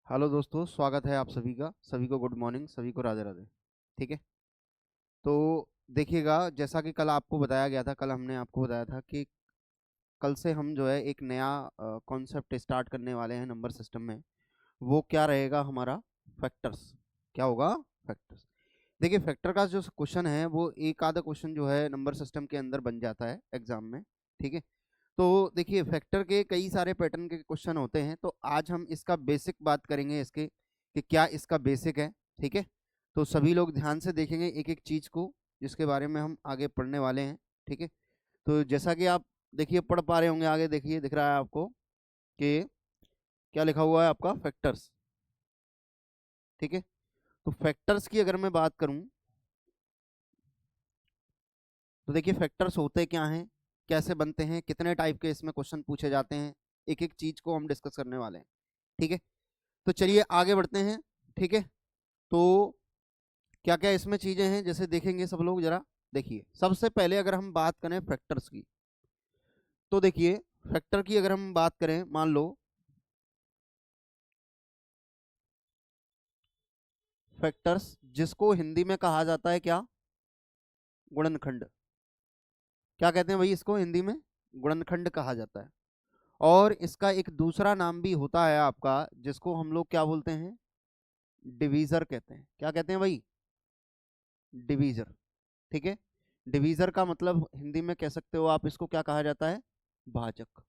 Hello दोस्तों, स्वागत है आप सभी का। सभी को गुड मॉर्निंग, सभी को राधे राधे। ठीक है। तो देखिएगा, जैसा कि कल आपको बताया गया था, कल हमने आपको बताया था कि कल से हम जो है एक नया कॉन्सेप्ट स्टार्ट करने वाले हैं नंबर सिस्टम में। वो क्या रहेगा हमारा? फैक्टर्स। क्या होगा? फैक्टर्स। देखिए, फैक्टर का जो क्वेश्चन है वो एक आधा क्वेश्चन जो है नंबर सिस्टम के अंदर बन जाता है एग्जाम में। ठीक है। तो देखिए, फैक्टर के कई सारे पैटर्न के क्वेश्चन होते हैं, तो आज हम इसका बेसिक बात करेंगे इसके कि क्या इसका बेसिक है। ठीक है। तो सभी लोग ध्यान से देखेंगे एक एक चीज को जिसके बारे में हम आगे पढ़ने वाले हैं। ठीक है। तो जैसा कि आप देखिए पढ़ पा रहे होंगे, आगे देखिए दिख रहा है आपको कि क्या लिखा हुआ है आपका? फैक्टर्स। ठीक है। तो फैक्टर्स की अगर मैं बात करूं तो देखिए, फैक्टर्स होते क्या हैं, कैसे बनते हैं, कितने टाइप के इसमें क्वेश्चन पूछे जाते हैं, एक एक चीज को हम डिस्कस करने वाले हैं। ठीक है। तो चलिए आगे बढ़ते हैं। ठीक है। तो क्या क्या इसमें चीजें हैं जैसे देखेंगे सब लोग जरा। देखिए, सबसे पहले अगर हम बात करें फैक्टर्स की, तो देखिए फैक्टर की अगर हम बात करें, मान लो फैक्टर्स जिसको हिंदी में कहा जाता है क्या? गुणनखंड। क्या कहते हैं भाई इसको हिंदी में? गुणनखंड कहा जाता है। और इसका एक दूसरा नाम भी होता है आपका, जिसको हम लोग क्या बोलते हैं? डिवीजर कहते हैं। क्या कहते हैं भाई? डिवीजर। ठीक है। डिवीजर का मतलब हिंदी में कह सकते हो आप इसको क्या कहा जाता है? भाजक।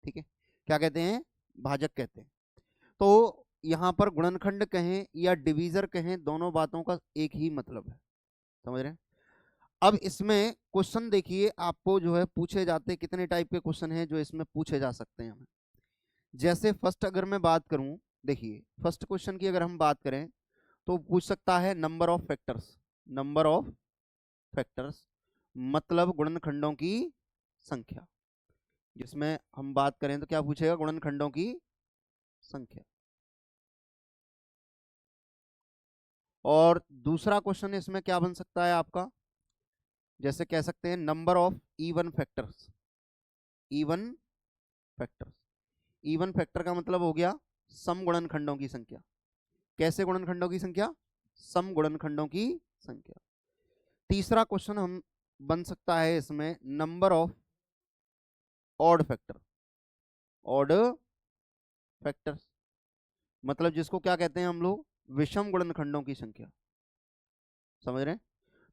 ठीक है। क्या कहते हैं? भाजक कहते हैं। तो यहाँ पर गुणनखंड कहें या डिवीजर कहें, दोनों बातों का एक ही मतलब है। समझ रहे हैं? अब इसमें क्वेश्चन देखिए आपको जो है पूछे जाते, कितने टाइप के क्वेश्चन हैं जो इसमें पूछे जा सकते हैं हमें। जैसे फर्स्ट अगर मैं बात करूं, देखिए फर्स्ट क्वेश्चन की अगर हम बात करें तो पूछ सकता है number of factors. Number of factors मतलब गुणनखंडों की संख्या। जिसमें हम बात करें तो क्या पूछेगा? गुणनखंडों की संख्या। और दूसरा क्वेश्चन इसमें क्या बन सकता है आपका? जैसे कह सकते हैं number of even factors. Even factors. Even factor का मतलब हो गया सम गुणनखंडों की संख्या। कैसे गुणनखंडों की संख्या? सम गुणनखंडों की संख्या। तीसरा क्वेश्चन हम बन सकता है इसमें number of odd factor. Odd factors मतलब जिसको क्या कहते हैं हम लोग? विषम गुणनखंडों की संख्या। समझ रहे हैं?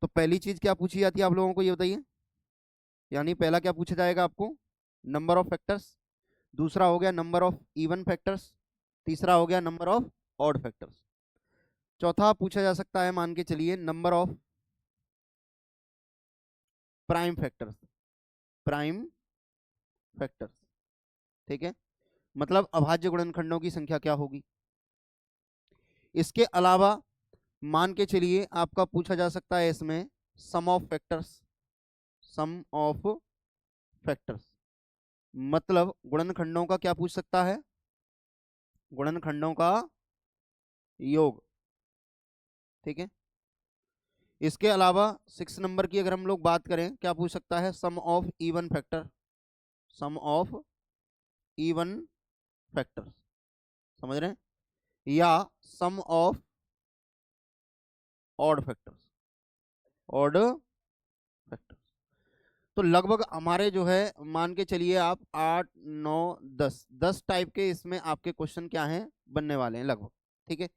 तो पहली चीज क्या पूछी जाती है आप लोगों को, ये बताइए। यानी पहला क्या पूछा जाएगा आपको? Number of factors. दूसरा हो गया नंबर ऑफ इवन फैक्टर्स। तीसरा हो गया नंबर ऑफ ऑड फैक्टर्स। चौथा पूछा जा सकता है, मान के चलिए, number of prime factors. Prime factors. ठीक है। मतलब अभाज्य गुणनखंडों की संख्या क्या होगी। इसके अलावा मान के चलिए आपका पूछा जा सकता है इसमें sum of factors. Sum of factors मतलब गुणनखंडों का क्या पूछ सकता है? गुणनखंडों का योग। ठीक है। इसके अलावा 6 नंबर की अगर हम लोग बात करें, क्या पूछ सकता है? Sum of even factor. Sum of even factors. समझ रहे हैं? या sum of odd factors. Odd factors. तो लगभग हमारे जो है, मान के चलिए आप 8 9 10 टाइप के इसमें आपके क्वेश्चन क्या हैं बनने वाले हैं लगभग। ठीक है।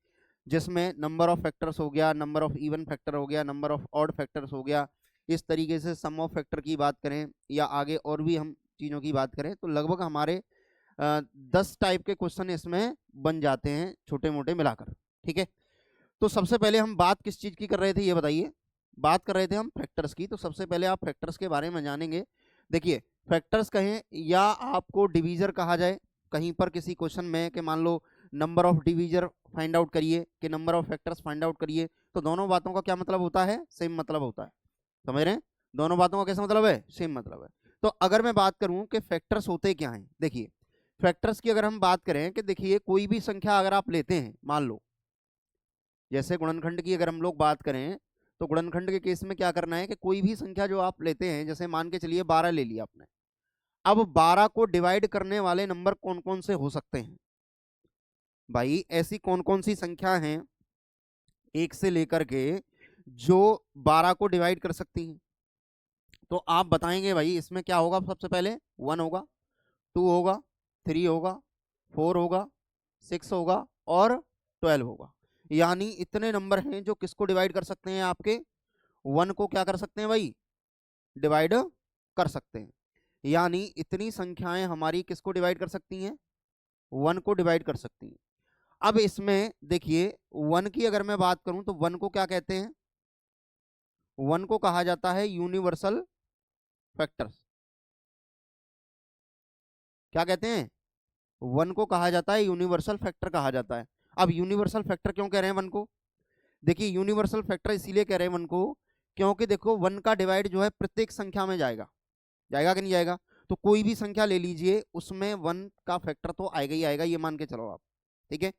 जिसमें नंबर ऑफ फैक्टर्स हो गया, नंबर ऑफ इवन फैक्टर हो गया, नंबर ऑफ ऑड फैक्टर्स हो गया। इस तरीके से सम ऑफ फैक्टर की बात करें या आगे और भी हम चीज़ों की बात करें तो लगभग हमारे 10 टाइप के क्वेश्चन इसमें बन जाते हैं छोटे मोटे मिलाकर। ठीक है। तो सबसे पहले हम बात किस चीज़ की कर रहे थे ये बताइए। बात कर रहे थे हम फैक्टर्स की। तो सबसे पहले आप फैक्टर्स के बारे में जानेंगे। देखिए, फैक्टर्स कहें या आपको डिवीजर कहा जाए कहीं पर किसी क्वेश्चन में, कि मान लो number of divisor find out करिए कि number of factors find out करिए, तो दोनों बातों का क्या मतलब होता है? सेम मतलब होता है। समझ रहे हैं? दोनों बातों का कैसा मतलब है? सेम मतलब है। तो अगर मैं बात करूं कि फैक्टर्स होते क्या हैं, देखिए फैक्टर्स की अगर हम बात करें कि देखिए कोई भी संख्या अगर आप लेते हैं, मान लो जैसे गुणनखंड की अगर हम लोग बात करें, तो गुणनखंड के केस में क्या करना है कि कोई भी संख्या जो आप लेते हैं, जैसे मान के चलिए 12 ले लिया आपने। अब 12 को डिवाइड करने वाले नंबर कौन कौन से हो सकते हैं? भाई ऐसी कौन कौन सी संख्या हैं एक से लेकर के जो 12 को डिवाइड कर सकती हैं? तो आप बताएंगे भाई इसमें क्या होगा। सबसे पहले 1 होगा, 2 होगा, 3 होगा, 4 होगा, 6 होगा और 12 होगा। यानी इतने नंबर हैं जो किसको डिवाइड कर सकते हैं, आपके 1 को क्या कर सकते हैं भाई, डिवाइड कर सकते हैं। यानी इतनी संख्याएं हमारी किसको डिवाइड कर सकती हैं, 1 को डिवाइड कर सकती हैं। अब इसमें देखिए 1 की अगर मैं बात करूं तो 1 को क्या कहते हैं, 1 को कहा जाता है यूनिवर्सल फैक्टर। क्या कहते हैं, 1 को कहा जाता है यूनिवर्सल फैक्टर कहा जाता है। अब यूनिवर्सल फैक्टर क्यों कह रहे हैं 1 को, देखिए यूनिवर्सल फैक्टर इसीलिए कह रहे हैं 1 को क्योंकि देखो 1 का डिवाइड जो है प्रत्येक संख्या में जाएगा, जाएगा कि नहीं जाएगा। तो कोई भी संख्या ले लीजिए उसमें 1 का फैक्टर तो आएगा ही आएगा, ये मान के चलो आप। ठीक है,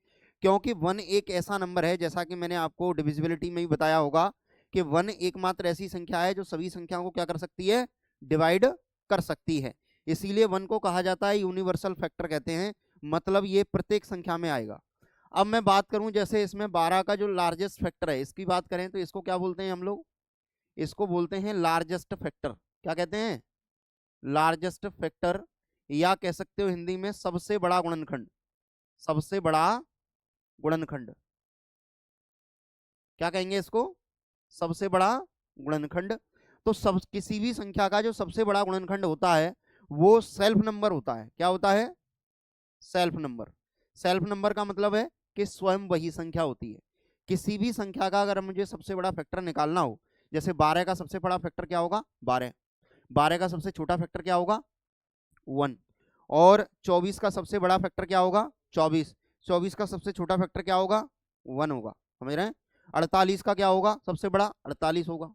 क्योंकि 1 एक ऐसा नंबर है, जैसा कि मैंने आपको डिविजिबिलिटी में भी बताया होगा कि 1 एकमात्र ऐसी संख्या है जो सभी संख्याओं को क्या कर सकती है, डिवाइड कर सकती है। इसीलिए 1 को कहा जाता है यूनिवर्सल फैक्टर कहते हैं, मतलब ये प्रत्येक संख्या में आएगा। अब मैं बात करूं जैसे इसमें 12 का जो लार्जेस्ट फैक्टर है इसकी बात करें तो इसको क्या बोलते हैं हम लोग, इसको बोलते हैं लार्जेस्ट फैक्टर। क्या कहते हैं, लार्जेस्ट फैक्टर, या कह सकते हो हिंदी में सबसे बड़ा गुणनखंड। सबसे बड़ा गुणनखंड क्या कहेंगे इसको, सबसे बड़ा गुणनखंड। तो सब किसी भी संख्या का जो सबसे बड़ा गुणनखंड होता है वो सेल्फ नंबर होता है। क्या होता है, सेल्फ नंबर। सेल्फ नंबर का मतलब है कि स्वयं वही संख्या होती है। किसी भी संख्या का अगर मुझे सबसे बड़ा फैक्टर निकालना हो, जैसे 12 का सबसे बड़ा फैक्टर क्या होगा, 12। 12 का सबसे छोटा फैक्टर क्या होगा, 1। और 24 का सबसे बड़ा फैक्टर क्या होगा, 24। 24 का सबसे छोटा फैक्टर क्या होगा, 1 होगा। समझ रहे हैं। 48 का क्या होगा, सबसे बड़ा 48 होगा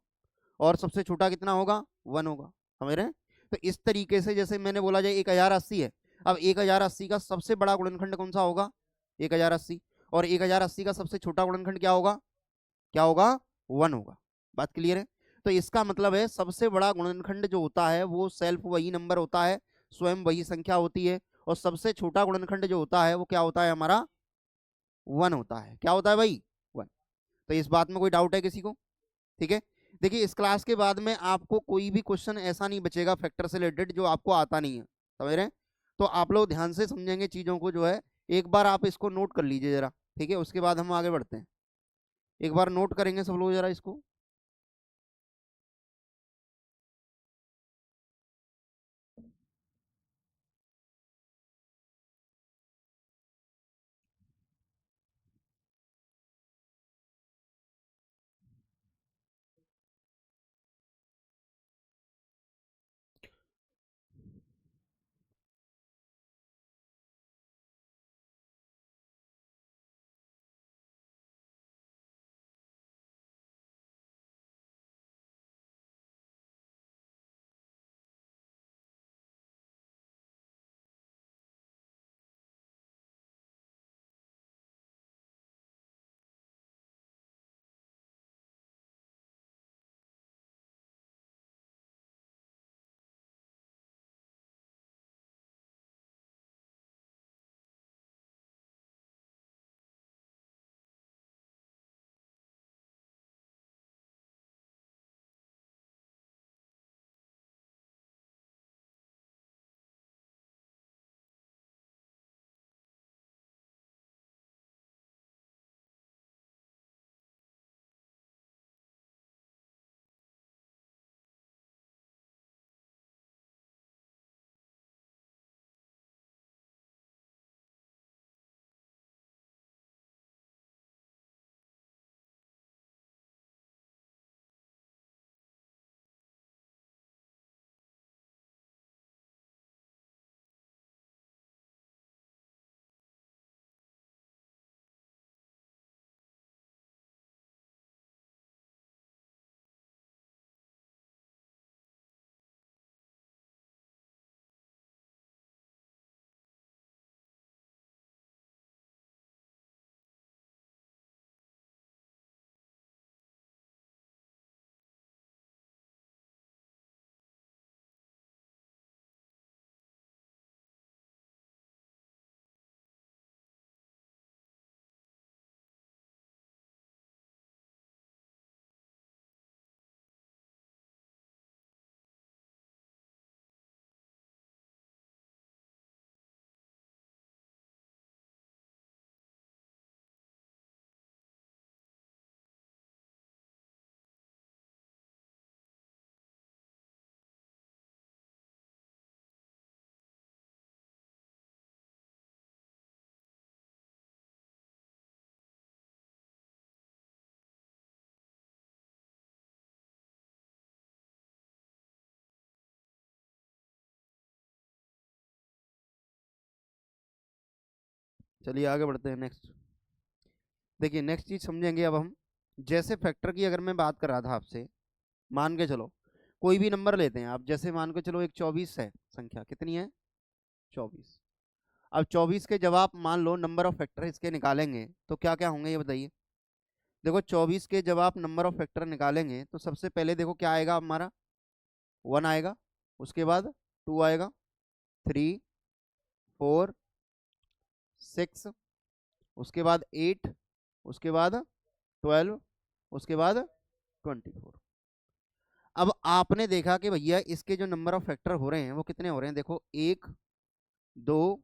और सबसे छोटा कितना होगा, 1 होगा। समझ रहे हैं। तो इस तरीके से जैसे मैंने बोला जाए 1080 है, अब 1080 का सबसे बड़ा गुणनखंड कौन सा होगा, 1080। और 1080 का सबसे छोटा गुणनखंड क्या होगा, क्या होगा, 1 होगा। बात क्लियर है। तो इसका मतलब है सबसे बड़ा गुणनखंड जो होता है वो सेल्फ वही नंबर होता है, स्वयं वही संख्या होती है। और सबसे छोटा गुणनखंड जो होता है वो क्या होता है हमारा, 1 होता है। क्या होता है भाई, 1। तो इस बात में कोई डाउट है किसी को, ठीक है। देखिए इस क्लास के बाद में आपको कोई भी क्वेश्चन ऐसा नहीं बचेगा फैक्टर से रिलेटेड जो आपको आता नहीं है। समझ रहे हैं। तो आप लोग ध्यान से समझेंगे चीजों को जो है, एक बार आप इसको नोट कर लीजिए जरा, ठीक है, उसके बाद हम आगे बढ़ते हैं। एक बार नोट करेंगे सब लोग जरा इसको। चलिए आगे बढ़ते हैं नेक्स्ट। देखिए नेक्स्ट चीज समझेंगे अब हम। जैसे फैक्टर की अगर मैं बात कर रहा था आपसे, मान के चलो कोई भी नंबर लेते हैं आप, जैसे मान के चलो एक 24 है संख्या, कितनी है 24। अब 24 के जब आप मान लो नंबर ऑफ फैक्टर इसके निकालेंगे तो क्या क्या होंगे ये बताइए। देखो 24 के जब आप नंबर ऑफ फैक्टर निकालेंगे तो सबसे पहले देखो क्या आएगा हमारा, 1 आएगा, उसके बाद 2 आएगा, 3, 4, 6, उसके बाद 8, उसके बाद 12, उसके बाद 24। अब आपने देखा कि भैया इसके जो नंबर ऑफ फैक्टर हो रहे हैं वो कितने हो रहे हैं, देखो 1, 2,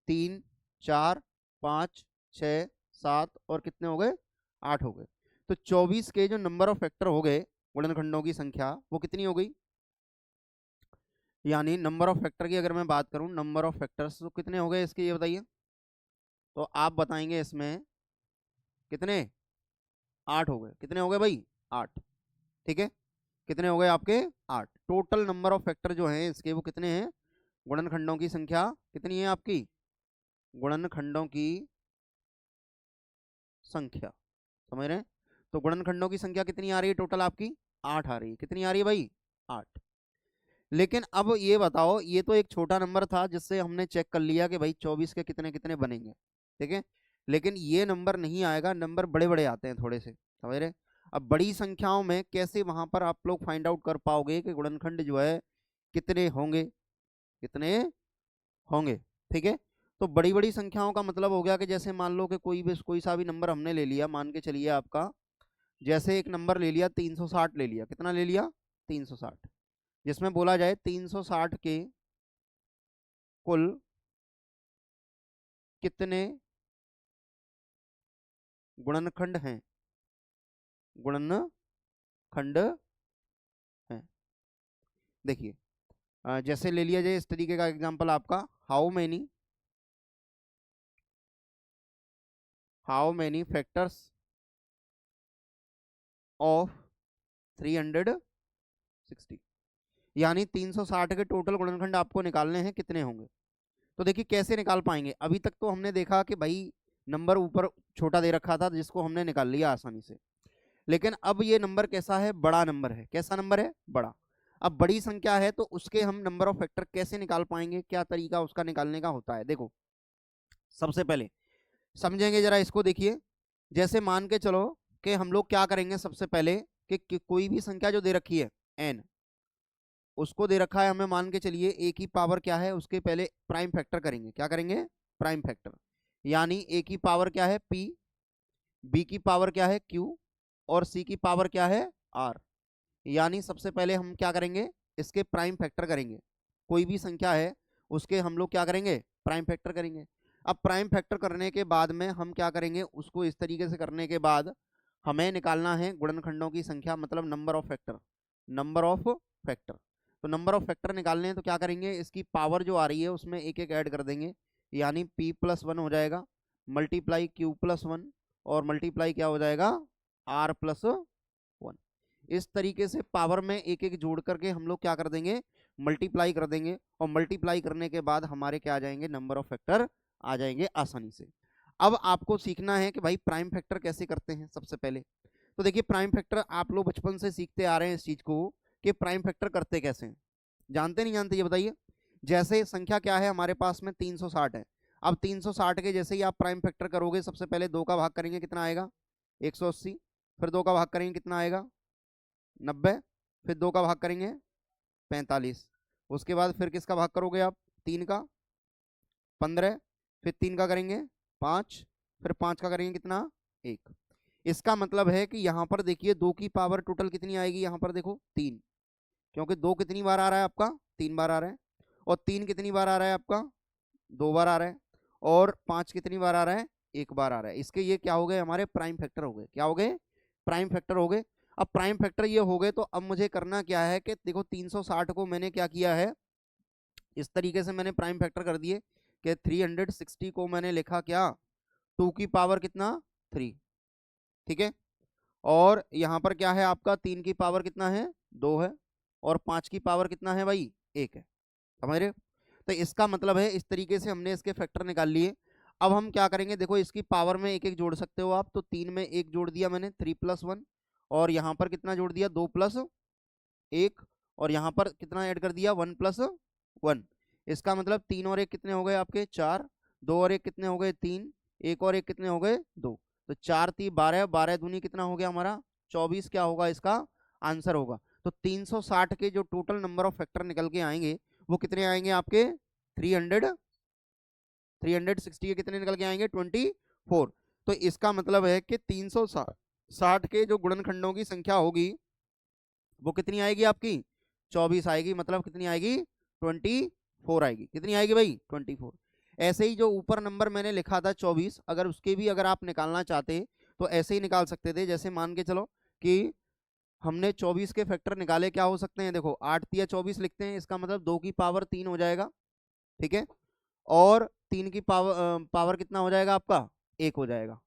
3, 4, 5, 6, 7 और कितने हो गए 8 हो गए। तो 24 के जो नंबर ऑफ फैक्टर हो गए गुणनखंडों की संख्या वो कितनी हो गई, यानी नंबर ऑफ फैक्टर की अगर मैं बात करूं, नंबर ऑफ फैक्टर्स तो कितने हो गए इसके ये बताइए। तो आप बताएंगे इसमें कितने, 8 हो गए। कितने हो गए भाई 8, ठीक है। कितने हो गए आपके 8। टोटल नंबर ऑफ फैक्टर जो हैं इसके वो कितने हैं, गुणनखंडों की संख्या कितनी है आपकी, गुणनखंडों की संख्या, समझ रहे हैं। तो गुणनखंडों की संख्या कितनी आ रही है टोटल आपकी, 8 आ रही है। कितनी आ रही है भाई 8। लेकिन अब ये बताओ, ये तो एक छोटा नंबर था जिससे हमने चेक कर लिया कि भाई 24 के कितने कितने बनेंगे, ठीक है। लेकिन ये नंबर नहीं आएगा, नंबर बड़े बड़े आते हैं थोड़े से, समझ रहे। अब बड़ी संख्याओं में कैसे वहां पर आप लोग फाइंड आउट कर पाओगे कि गुणनखंड जो है कितने होंगे, कितने होंगे, ठीक है। तो बड़ी बड़ी संख्याओं का मतलब हो गया कि जैसे मान लो कि कोई सा भी नंबर हमने ले लिया, मान के चलिए आपका, जैसे एक नंबर ले लिया 360 ले लिया, कितना ले लिया 360, जिसमें बोला जाए 360 के कुल कितने गुणनखंड हैं, गुणनखंड हैं। देखिए जैसे ले लिया जाए इस तरीके का एग्जांपल आपका, हाउ मेनी फैक्टर्स ऑफ 360, यानी 360 के टोटल गुणनखंड आपको निकालने हैं, कितने होंगे। तो देखिए कैसे निकाल पाएंगे, अभी तक तो हमने देखा कि भाई नंबर ऊपर छोटा दे रखा था जिसको हमने निकाल लिया आसानी से। लेकिन अब ये नंबर कैसा है, बड़ा नंबर है। कैसा नंबर है, बड़ा। अब बड़ी संख्या है तो उसके हम नंबर ऑफ फैक्टर कैसे निकाल पाएंगे, क्या तरीका उसका निकालने का होता है। देखो सबसे पहले समझेंगे जरा इसको, देखिए जैसे मान के चलो कि हम लोग क्या करेंगे सबसे पहले कि कोई भी संख्या जो दे रखी है n, उसको दे रखा है हमें, मान के चलिए a की पावर क्या है, उसके पहले प्राइम फैक्टर करेंगे। क्या करेंगे, प्राइम फैक्टर। यानी a की पावर क्या है p, b की पावर क्या है q, और c की पावर क्या है r। यानी सबसे पहले हम क्या करेंगे, इसके प्राइम फैक्टर करेंगे। कोई भी संख्या है उसके हम लोग क्या करेंगे, प्राइम फैक्टर करेंगे। अब प्राइम फैक्टर करने के बाद में हम क्या करेंगे, उसको इस तरीके से करने के बाद हमें निकालना है गुणनखंडों की संख्या, मतलब number of factor, number of factor. तो नंबर ऑफ फैक्टर निकालने हैं तो क्या करेंगे, इसकी पावर जो आ रही है उसमें एक एक ऐड कर देंगे, यानी p+1 हो जाएगा, मल्टीप्लाई q+1, और मल्टीप्लाई क्या हो जाएगा r+1। इस तरीके से पावर में एक एक जोड़ करके हम लोग क्या कर देंगे, मल्टीप्लाई कर देंगे, और मल्टीप्लाई करने के बाद हमारे क्या आ जाएंगे, नंबर ऑफ फैक्टर आ जाएंगे आसानी से। अब आपको सीखना है कि भाई प्राइम फैक्टर कैसे करते हैं सबसे पहले। तो देखिए प्राइम फैक्टर आप लोग बचपन से सीखते आ रहे हैं इस चीज को कि प्राइम फैक्टर करते कैसे हैं, जानते नहीं जानते ये बताइए। जैसे संख्या क्या है हमारे पास में 360 है। अब 360 के जैसे ही आप प्राइम फैक्टर करोगे, सबसे पहले 2 का भाग करेंगे कितना आएगा 180, फिर 2 का भाग करेंगे कितना आएगा 90, फिर 2 का भाग करेंगे 45, उसके बाद फिर किसका भाग करोगे आप 3 का 15, फिर 3 का करेंगे 5, फिर 5 का करेंगे कितना 1। इसका मतलब है कि यहाँ पर देखिए 2 की पावर टोटल कितनी आएगी, यहाँ पर देखो 3, क्योंकि 2 कितनी बार आ रहा है आपका 3 बार आ रहा है, और 3 कितनी बार आ रहा है आपका 2 बार आ रहा है, और 5 कितनी बार आ रहा है 1 बार आ रहा है। इसके ये क्या हो गए, हमारे प्राइम फैक्टर हो गए। क्या हो गए, प्राइम फैक्टर हो गए। अब प्राइम फैक्टर ये हो गए तो अब मुझे करना क्या है कि देखो 360 को मैंने क्या किया है, इस तरीके से मैंने प्राइम फैक्टर कर दिए कि 360 को मैंने लिखा क्या 2 की पावर कितना 3, ठीक है। और यहाँ पर क्या है आपका 3 की पावर कितना है 2 है, और 5 की पावर कितना है भाई 1 है, समझ रहे हो। तो इसका मतलब है इस तरीके से हमने इसके फैक्टर निकाल लिए। अब हम क्या करेंगे, देखो इसकी पावर में एक एक जोड़ सकते हो आप, तो 3 में एक जोड़ दिया मैंने 3+1, और यहाँ पर कितना जोड़ दिया 2+1, और यहाँ पर कितना ऐड कर दिया 1+1। इसका मतलब 3 और 1 कितने हो गए आपके 4, 2 और 1 कितने हो गए 3, 1 और 1 कितने हो गए 2। तो 4×3 = 12, 12 दूनी कितना हो गया हमारा 24, क्या होगा इसका आंसर होगा। तो 360 के जो टोटल नंबर ऑफ फैक्टर निकल के आएंगे वो कितने आएंगे आपके 300, 360 के कितने निकल के आएंगे 24। तो इसका मतलब है कि 360 के जो गुणनखंडों की संख्या होगी वो कितनी आएगी आपकी 24 आएगी, मतलब कितनी आएगी 24 आएगी। कितनी आएगी भाई 24। ऐसे ही जो ऊपर नंबर मैंने लिखा था 24, अगर उसके भी अगर आप निकालना चाहते तो ऐसे ही निकाल सकते थे। जैसे मान के चलो कि हमने 24 के फैक्टर निकाले, क्या हो सकते हैं, देखो 8×3 = 24 लिखते हैं, इसका मतलब 2 की पावर 3 हो जाएगा, ठीक है, और 3 की पावर कितना हो जाएगा आपका 1 हो जाएगा,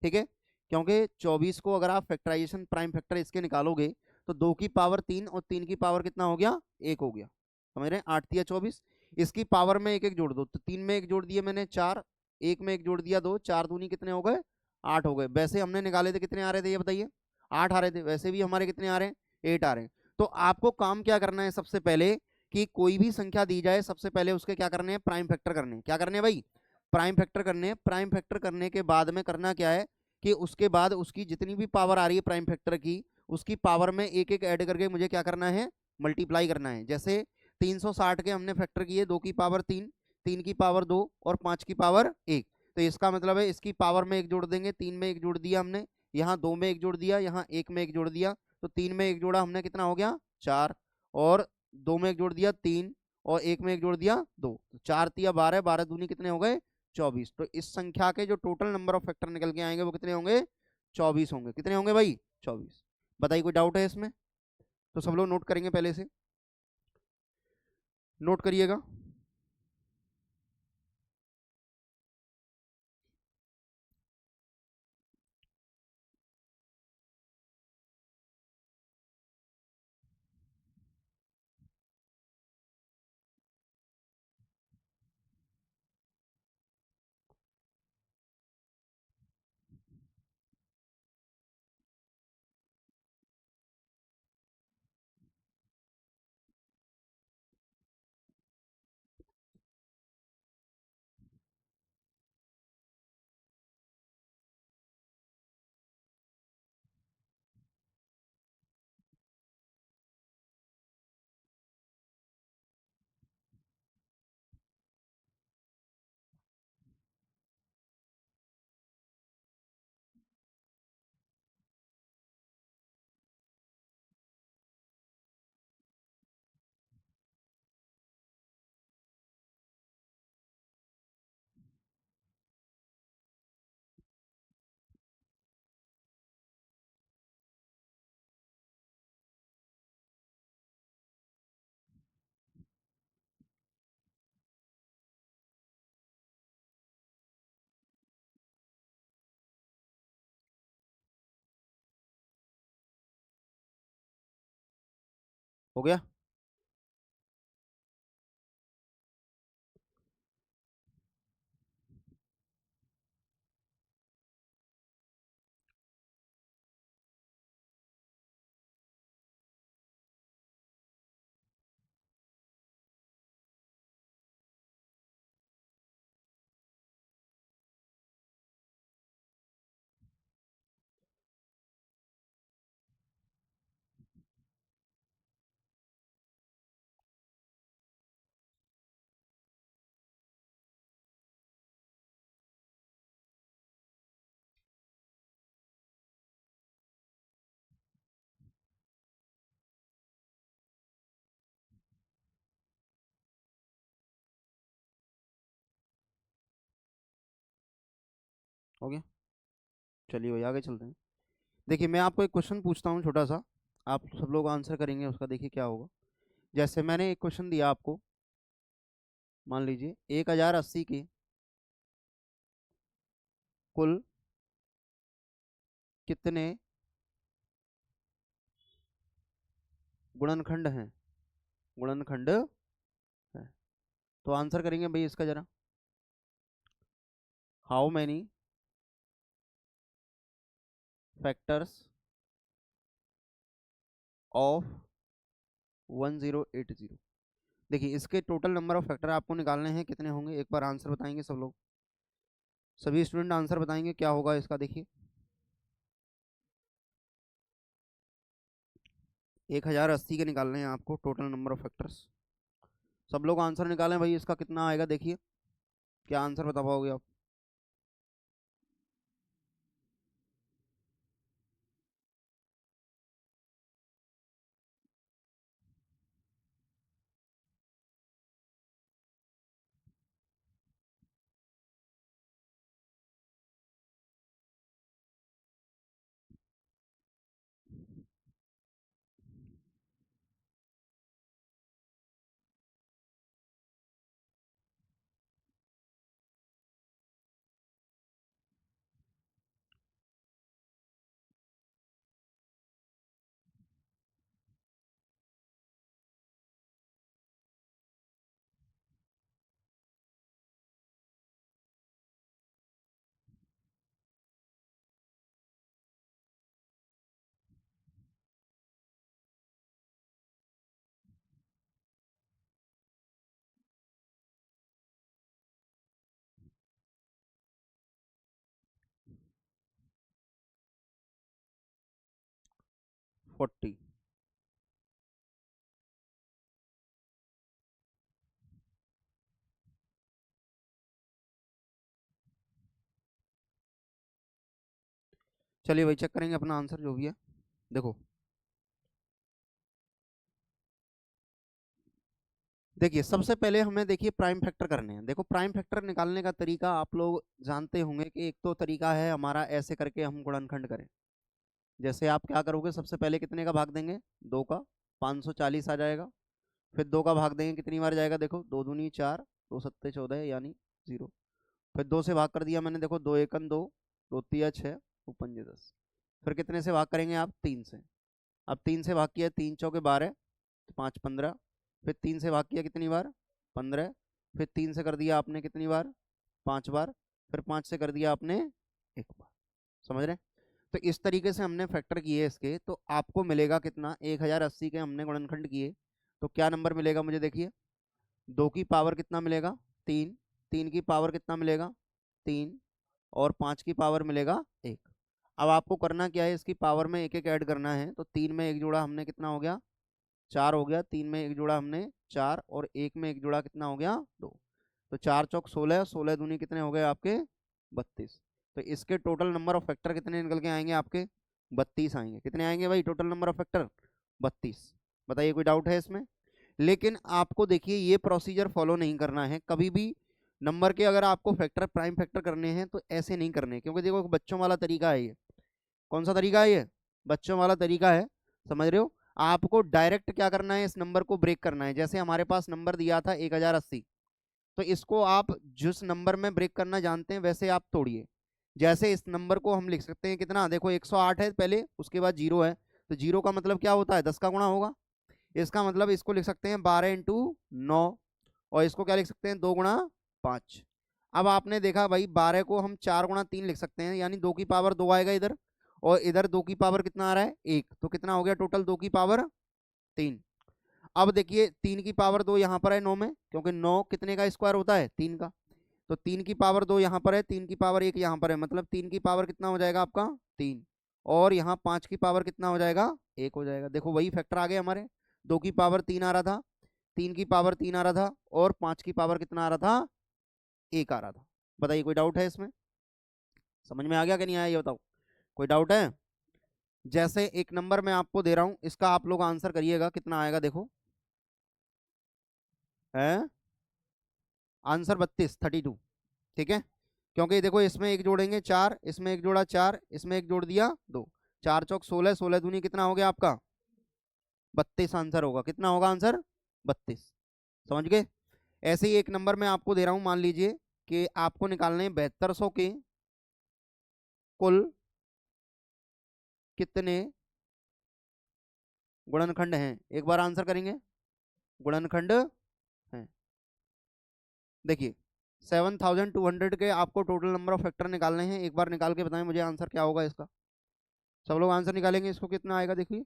ठीक है। क्योंकि 24 को अगर आप फैक्टराइजेशन प्राइम फैक्टर इसके निकालोगे तो 2 की पावर 3 और 3 की पावर कितना हो गया 1 हो गया, समझ रहे हैं 8×3 = 24। इसकी पावर में एक एक जोड़ दो, तो 3 में एक जोड़ दिए मैंने 4, 1 में एक जोड़ दिया 2, 4 दूनी कितने हो गए 8 हो गए। वैसे हमने निकाले थे कितने आ रहे थे ये बताइए 8 आ रहे थे, वैसे भी हमारे कितने आ रहे हैं 8 आ रहे हैं। तो आपको काम क्या करना है, सबसे पहले कि कोई भी संख्या दी जाए सबसे पहले उसके क्या करने हैं प्राइम फैक्टर करने हैं। क्या करने हैं भाई प्राइम फैक्टर करने हैं। प्राइम फैक्टर करने के बाद में करना क्या है कि उसके बाद उसकी जितनी भी पावर आ रही है प्राइम फैक्टर की, उसकी पावर में एक एक ऐड करके मुझे क्या करना है मल्टीप्लाई करना है। जैसे 360 के हमने फैक्टर किए 2 की पावर 3, 3 की पावर 2 और 5 की पावर 1। तो इसका मतलब है इसकी पावर में एक जोड़ देंगे, 3 में एक जोड़ दिया हमने, यहाँ 2 में एक जोड़ दिया, यहाँ 1 में एक जोड़ दिया, तो 3 में एक जोड़ा हमने कितना हो गया 4, और 2 में एक जोड़ दिया 3, और 1 में एक जोड़ दिया 2, तो 4×3 = 12, 12 दूनी कितने हो गए 24। तो इस संख्या के जो टोटल नंबर ऑफ फैक्टर निकल के आएंगे वो कितने होंगे 24 होंगे। कितने होंगे भाई 24। बताइए कोई डाउट है इसमें? तो सब लोग नोट करेंगे, पहले से नोट करिएगा। हो गया? हो गया, चलिए भाई आगे चलते हैं। देखिए मैं आपको एक क्वेश्चन पूछता हूँ छोटा सा, आप सब लोग आंसर करेंगे उसका, देखिए क्या होगा। जैसे मैंने एक क्वेश्चन दिया आपको, मान लीजिए 1080 के कुल कितने गुणनखंड हैं, गुणनखंड है। तो आंसर करेंगे भाई इसका जरा। How many factors of 1080। देखिए इसके टोटल नंबर ऑफ फैक्टर आपको निकालने हैं, कितने होंगे एक बार आंसर बताएंगे सब लोग, सभी स्टूडेंट आंसर बताएंगे क्या होगा इसका। देखिए 1080 के निकालने हैं आपको टोटल नंबर ऑफ फैक्टर्स। सब लोग आंसर निकालें भाई, इसका कितना आएगा देखिए, क्या आंसर बता पाओगे आप। फोर्टी। चलिए भाई चेक करेंगे अपना आंसर जो भी है। देखो देखिए सबसे पहले हमें देखिए प्राइम फैक्टर करने हैं। देखो प्राइम फैक्टर निकालने का तरीका आप लोग जानते होंगे कि एक तो तरीका है हमारा ऐसे करके हम गुणनखंड करें। जैसे आप क्या करोगे, सबसे पहले कितने का भाग देंगे, दो का, 540 आ जाएगा। फिर दो का भाग देंगे, कितनी बार जाएगा, देखो दो दूनी चार, दो सत्ते 14 यानी जीरो। फिर दो से भाग कर दिया मैंने, देखो दो एकन दो, दो तिया 6, दो पंजे 10। फिर कितने से भाग करेंगे आप, तीन से। अब तीन से भाग किया, तीन चौके 12, तो 5 15। फिर तीन से भाग किया कितनी बार, 15। फिर तीन से कर दिया आपने कितनी बार, 5 बार। फिर 5 से कर दिया आपने एक बार। समझ रहे हैं? तो इस तरीके से हमने फैक्टर किए इसके, तो आपको मिलेगा कितना, 1080 के हमने गुणनखंड किए, तो क्या नंबर मिलेगा मुझे देखिए। दो की पावर कितना मिलेगा, तीन। तीन की पावर कितना मिलेगा, तीन। और पाँच की पावर मिलेगा एक। अब आपको करना क्या है, इसकी पावर में एक एक ऐड करना है। तो तीन में एक जोड़ा हमने कितना हो गया, चार हो गया। तीन में एक जोड़ा हमने चार, और एक में एक जोड़ा कितना हो गया, दो। तो चार चौक 16, 16 दूनी कितने हो गए आपके, 32। तो इसके टोटल नंबर ऑफ फैक्टर कितने निकल के आएंगे आपके, 32 आएंगे। कितने आएंगे भाई टोटल नंबर ऑफ फैक्टर, 32। बताइए कोई डाउट है इसमें। लेकिन आपको देखिए ये प्रोसीजर फॉलो नहीं करना है कभी भी। नंबर के अगर आपको फैक्टर प्राइम फैक्टर करने हैं तो ऐसे नहीं करने, क्योंकि देखो बच्चों वाला तरीका है ये। कौन सा तरीका है ये, बच्चों वाला तरीका है। समझ रहे हो? आपको डायरेक्ट क्या करना है, इस नंबर को ब्रेक करना है। जैसे हमारे पास नंबर दिया था 1080, तो इसको आप जिस नंबर में ब्रेक करना जानते हैं वैसे आप तोड़िए। जैसे इस नंबर को हम लिख सकते हैं कितना, देखो 108 है पहले, उसके बाद जीरो है, तो जीरो का मतलब क्या होता है, 10 का गुणा होगा। इसका मतलब इसको लिख सकते हैं 12 × 9, और इसको क्या लिख सकते हैं, 2 × 5। अब आपने देखा भाई 12 को हम 4 × 3 लिख सकते हैं, यानी 2 की पावर 2 आएगा इधर, और इधर 2 की पावर कितना आ रहा है, एक। तो कितना हो गया टोटल, 2 की पावर 3। अब देखिए 3 की पावर 2 यहाँ पर है 9 में, क्योंकि 9 कितने का स्क्वायर होता है, 3 का। तो 3 की पावर 2 यहाँ पर है, 3 की पावर 1 यहाँ पर है, मतलब 3 की पावर कितना हो जाएगा आपका, 3। और यहाँ 5 की पावर कितना हो जाएगा, 1 हो जाएगा। देखो वही फैक्टर आ गए हमारे, 2 की पावर 3 आ रहा था, 3 की पावर 3 आ रहा था, और 5 की पावर कितना आ रहा था, 1 आ रहा था। बताइए कोई डाउट है इसमें, समझ में आ गया कि नहीं आया ये बताओ, कोई डाउट है। जैसे एक नंबर मैं आपको दे रहा हूं, इसका आप लोग आंसर करिएगा कितना आएगा। देखो है आंसर 32। ठीक है, क्योंकि देखो इसमें एक जोड़ेंगे चार, इसमें एक जोड़ा चार, इसमें एक जोड़ दिया दो, चार चौक 16, 16 दूनी कितना हो गया आपका, 32 आंसर होगा। कितना होगा आंसर, 32। समझ गए? ऐसे ही एक नंबर मैं आपको दे रहा हूं, मान लीजिए कि आपको निकालने 7200 के कुल कितने गुणनखंड हैं, एक बार आंसर करेंगे, गुणनखंड हैं। देखिए 7200 के आपको टोटल नंबर ऑफ फैक्टर निकालने हैं। एक बार निकाल के बताएं मुझे आंसर क्या होगा इसका। सब लोग आंसर निकालेंगे, इसको कितना आएगा देखिए।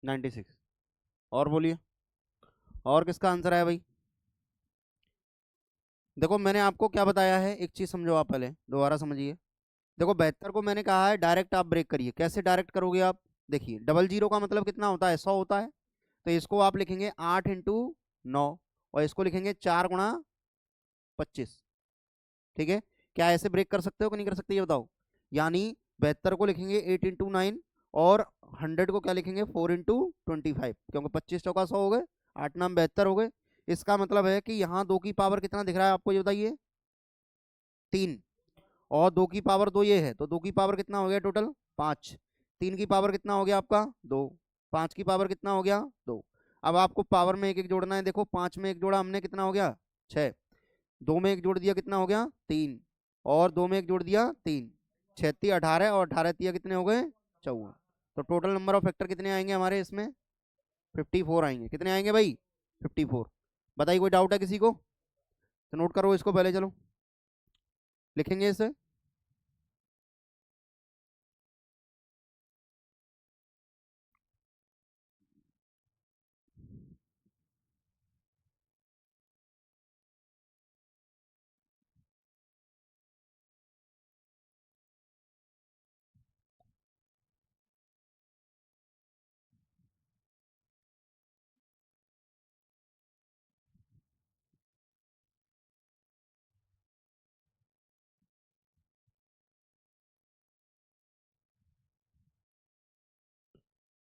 Ninety six. और बोलिए, और किसका आंसर है भाई? देखो मैंने आपको क्या बताया है, एक चीज समझो आप, पहले दोबारा समझिए। देखो 72 को मैंने कहा है डायरेक्ट आप ब्रेक करिए। कैसे डायरेक्ट करोगे आप? देखिए डबल जीरो का मतलब कितना होता है? 100 होता है। तो इसको आप लिखेंगे 8 × 9 और इसको लिखेंगे 4 × 25। ठीक है, क्या ऐसे ब्रेक कर सकते हो कि नहीं कर सकते ये बताओ। यानी 72 को लिखेंगे 8 × 9 और 100 को क्या लिखेंगे 4 × 25, क्योंकि 25 चौका 100 हो गए, 8 9 72 हो गए। इसका मतलब है कि यहाँ 2 की पावर कितना दिख रहा है आपको ये बताइए? 3। और 2 की पावर 2 ये है, तो 2 की पावर कितना हो गया टोटल? 5। 3 की पावर कितना हो गया आपका? 2। 5 की पावर कितना हो गया? 2। अब आपको पावर में एक एक जोड़ना है। देखो 5 में एक जोड़ा हमने, कितना हो गया? 6। 2 में एक जोड़ दिया, कितना हो गया? 3। और 2 में एक जोड़ दिया, 3। 6 × 3 18 और 18 × 3 कितने हो गए? 54। तो टोटल नंबर ऑफ फैक्टर कितने आएंगे हमारे इसमें? 54 आएंगे। कितने आएंगे भाई? 54। बताइए कोई डाउट है किसी को? तो नोट करो इसको पहले, चलो लिखेंगे इसे।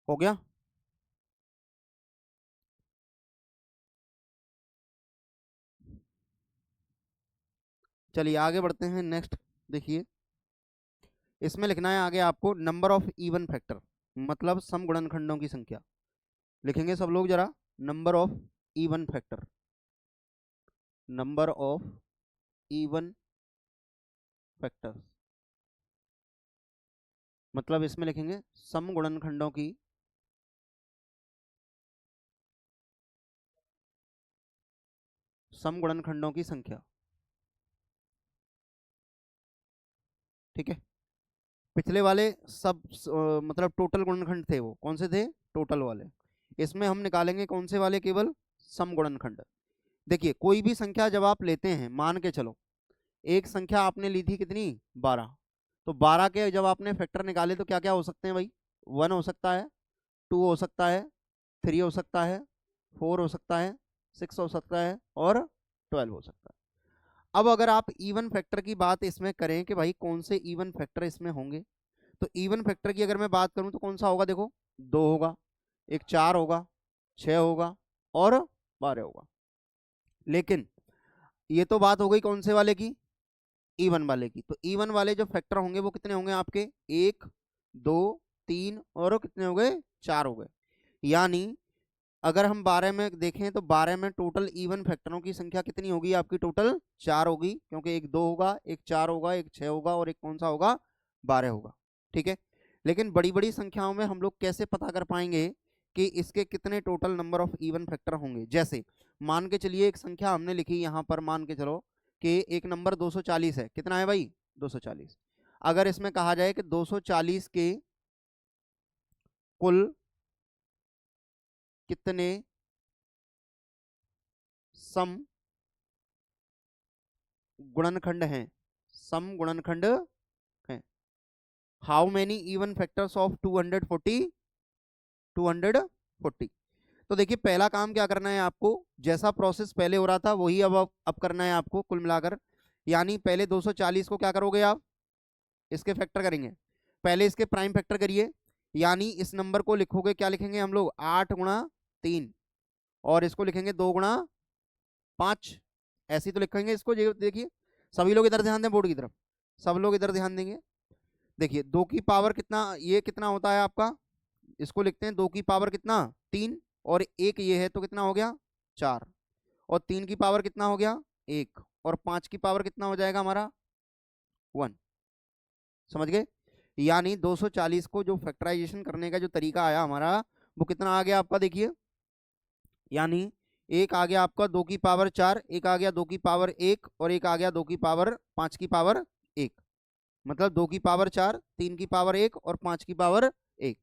हो गया? चलिए आगे बढ़ते हैं। नेक्स्ट देखिए, इसमें लिखना है आगे आपको नंबर ऑफ इवन फैक्टर, मतलब सम गुणनखंडों की संख्या। लिखेंगे सब लोग जरा, number of even factor, number of even factor, मतलब इसमें लिखेंगे सम गुणनखंडों की सम गुणनखंडों की संख्या। ठीक है, पिछले वाले सब मतलब टोटल गुणनखंड थे, वो कौन से थे? टोटल वाले। इसमें हम निकालेंगे कौन से वाले? केवल सम गुणनखंड। देखिए कोई भी संख्या जब आप लेते हैं, मान के चलो एक संख्या आपने ली थी कितनी? 12। तो 12 के जब आपने फैक्टर निकाले तो क्या क्या हो सकते हैं भाई? 1 हो सकता है, 2 हो सकता है, 3 हो सकता है, 4 हो सकता है, 6 हो सकता है और 12 हो सकता है। अब अगर आप इवन फैक्टर की बात इसमें करें कि भाई कौन से इवन फैक्टर इसमें होंगे, तो इवन फैक्टर की अगर मैं बात करूं तो कौन सा होगा? देखो 2 होगा, एक 4 होगा, 6 होगा और 12 होगा। लेकिन ये तो बात हो गई कौन से वाले की? इवन वाले की। तो इवन वाले जो फैक्टर होंगे वो कितने होंगे आपके? 1 2 3 और कितने हो गए? 4 हो गए। यानी अगर हम 12 में देखें तो 12 में टोटल इवन फैक्टरों की संख्या कितनी होगी आपकी? टोटल 4 होगी, क्योंकि एक 2 होगा, एक 4 होगा, एक 6 होगा और एक कौन सा होगा? 12 होगा। ठीक है, लेकिन बड़ी बड़ी संख्याओं में हम लोग कैसे पता कर पाएंगे कि इसके कितने total number of even factor होंगे। जैसे मान के चलिए एक संख्या हमने लिखी यहाँ पर, मान के चलो कि एक नंबर 240 है। कितना है भाई? 240। अगर इसमें कहा जाए कि 240 के कुल कितने सम गुणनखंड हैं, सम गुणनखंड हैं, how many even factors of 240, 240। तो देखिए पहला काम क्या करना है आपको, जैसा प्रोसेस पहले हो रहा था वही अब करना है आपको कुल मिलाकर। यानी पहले 240 को क्या करोगे आप, इसके फैक्टर करेंगे। पहले इसके प्राइम फैक्टर करिए, यानी इस नंबर को लिखोगे, क्या लिखेंगे हम लोग, 8 गुणा 3, और इसको लिखेंगे 2 गुणा 5। ऐसे ही तो लिखेंगे इसको। देखिए सभी लोग इधर ध्यान दें, बोर्ड की तरफ सब लोग इधर ध्यान देंगे। देखिए 2 की पावर कितना, ये कितना होता है आपका, इसको लिखते हैं 2 की पावर कितना, 3, और एक ये है तो कितना हो गया, 4, और 3 की पावर कितना हो गया, 1, और 5 की पावर कितना हो जाएगा हमारा, 1। समझ गए? यानी 240 को जो फैक्टराइजेशन करने का जो तरीका आया हमारा, वो कितना आ गया आपका, देखिए यानी एक आ गया आपका 2 की पावर 4, एक आ गया 2 की पावर 1, और एक आ गया 2 की पावर 5 की पावर 1। मतलब 2 की पावर 4, 3 की पावर 1 और 5 की पावर 1।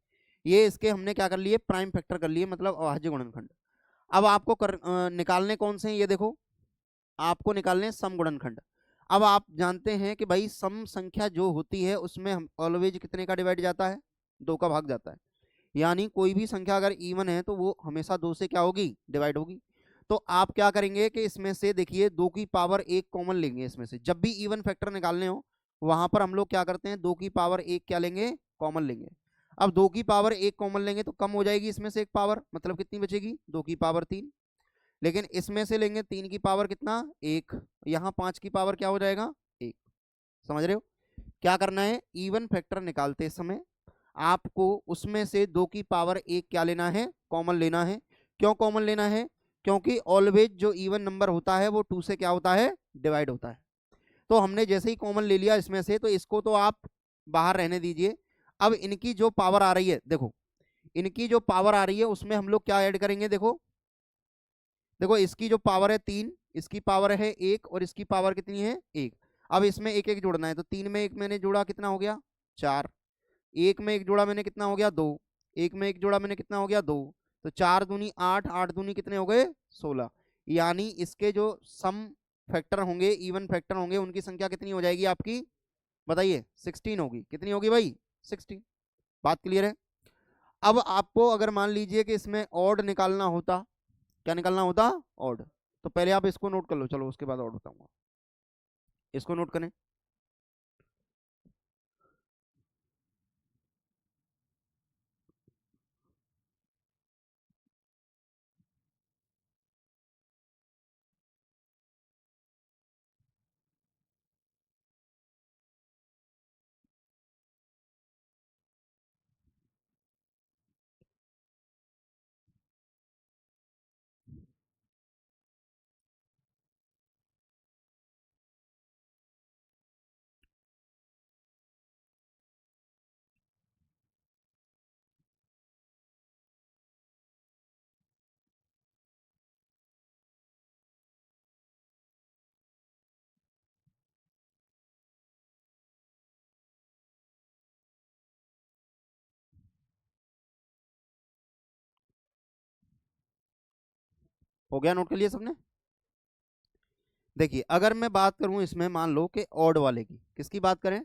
ये इसके हमने क्या कर लिए, प्राइम फैक्टर कर लिए, मतलब अभाज्य गुणनखंड। अब आपको निकालने कौन से हैं, ये देखो आपको निकालने सम गुणनखंड। अब आप जानते हैं कि भाई सम संख्या जो होती है उसमें हम ऑलवेज कितने का डिवाइड जाता है, 2 का भाग जाता है। यानी कोई भी संख्या अगर इवन है तो वो हमेशा 2 से क्या होगी, डिवाइड होगी। तो आप क्या करेंगे कि इसमें से देखिए 2 की पावर 1 कॉमन लेंगे इसमें से। जब भी इवन फैक्टर निकालने हो वहां पर हम लोग क्या करते हैं, 2 की पावर 1 क्या लेंगे, कॉमन लेंगे। अब 2 की पावर 1 कॉमन लेंगे तो कम हो जाएगी इसमें से एक पावर, मतलब कितनी बचेगी, 2 की पावर 3। लेकिन इसमें से लेंगे 3 की पावर कितना, 1, यहाँ 5 की पावर क्या हो जाएगा, 1। समझ रहे हो? क्या करना है, इवन फैक्टर निकालते समय आपको उसमें से 2 की पावर 1 क्या लेना है, कॉमन लेना है। क्यों कॉमन लेना है, क्योंकि ऑलवेज जो इवन नंबर होता है वो 2 से क्या होता है, डिवाइड होता है। तो हमने जैसे ही कॉमन ले लिया इसमें से, तो इसको तो आप बाहर रहने दीजिए। अब इनकी जो पावर आ रही है, देखो इनकी जो पावर आ रही है उसमें हम लोग क्या ऐड करेंगे, देखो देखो इसकी जो पावर है 3, इसकी पावर है 1, और इसकी पावर कितनी है, 1। अब इसमें एक एक जोड़ना है, तो 3 में 1 मैंने जोड़ा, कितना हो गया, 4। 1 में 1 जोड़ा मैंने, कितना हो गया, 2। 1 में 1 जोड़ा मैंने, कितना हो गया, 2। तो 4 दूनी 8, 8 दूनी कितने हो गए, 16। यानी इसके जो सम फैक्टर होंगे, इवन फैक्टर होंगे, उनकी संख्या कितनी हो जाएगी आपकी, बताइए, 16 होगी। कितनी होगी भाई, 16। बात क्लियर है? अब आपको अगर मान लीजिए कि इसमें ऑड निकालना होता, क्या निकालना होता, ऑड, तो पहले आप इसको नोट कर लो, चलो उसके बाद ऑड बताऊंगा। इसको नोट करें, हो गया, नोट कर लिया सबने? देखिए अगर मैं बात करूं इसमें, मान लो कि ऑड वाले की, किसकी बात करें,